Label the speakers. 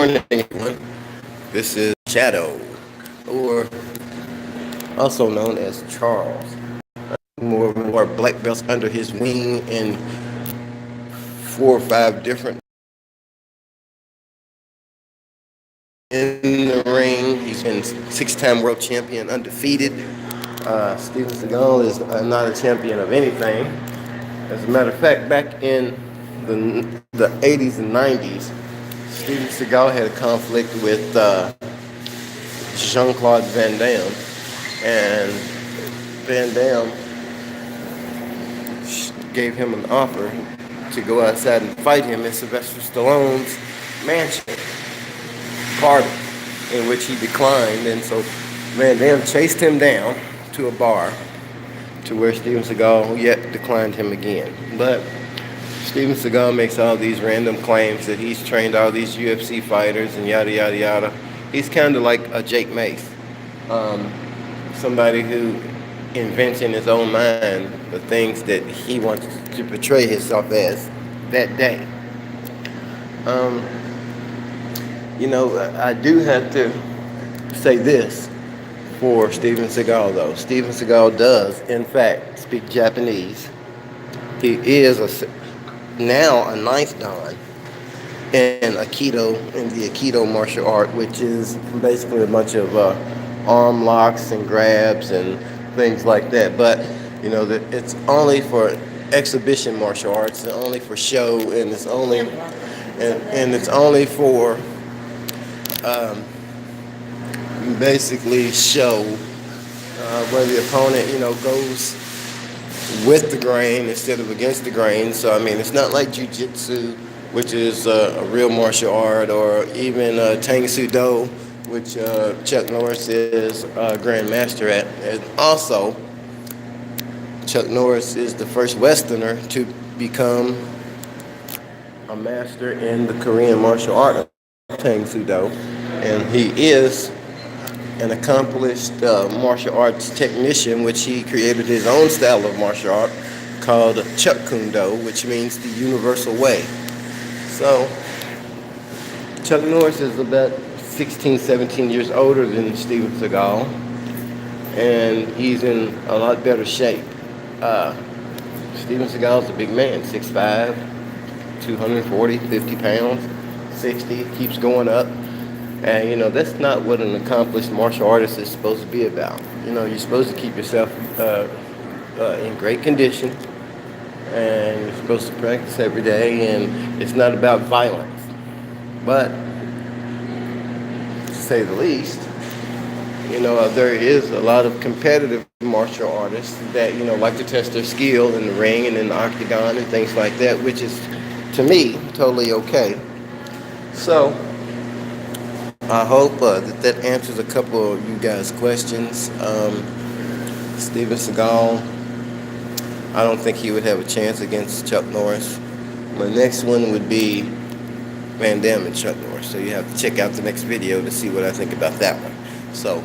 Speaker 1: morning, everyone. This is Shadow, or also known as Charles. More black belts under his wing in 4 or 5 different in the ring. He's been 6-time world champion, undefeated. Steven Seagal is not a champion of anything. As a matter of fact, back in the 80s and 90s, Steven Seagal had a conflict with Jean-Claude Van Damme, and Van Damme gave him an offer to go outside and fight him in Sylvester Stallone's mansion, party, in which he declined, and so Van Damme chased him down to a bar to where Steven Seagal yet declined him again. But Steven Seagal makes all these random claims that he's trained all these UFC fighters and yada yada yada. He's kind of like a Jake Mace, somebody who invents in his own mind the things that he wants to portray himself as that day. I do have to say this for Steven Seagal, though. Steven Seagal does, in fact, speak Japanese. He is now a ninth dan in the Aikido martial art, which is basically a bunch of arm locks and grabs and things like that. But it's only for exhibition martial arts, and only for show, and it's only for basically show where the opponent goes with the grain instead of against the grain. So I mean, it's not like jiu-jitsu, which is a real martial art, or even Tang Soo Do, which Chuck Norris is Grand Master at. And also, Chuck Norris is the first Westerner to become a master in the Korean martial art of Tang Soo Do, and he is an accomplished martial arts technician, which he created his own style of martial art called Chuk Kung Do, which means the universal way. So Chuck Norris is about 16, 17 years older than Steven Seagal, and he's in a lot better shape. Steven Seagal's a big man, 6'5", 240, 50 pounds, 60, keeps going up. And that's not what an accomplished martial artist is supposed to be about. You're supposed to keep yourself in great condition, and you're supposed to practice every day, and it's not about violence. But to say the least, there is a lot of competitive martial artists that like to test their skill in the ring and in the octagon and things like that, which is, to me, totally okay. So I hope that answers a couple of you guys' questions. Steven Seagal, I don't think he would have a chance against Chuck Norris. My next one would be Van Damme and Chuck Norris. So you have to check out the next video to see what I think about that one. So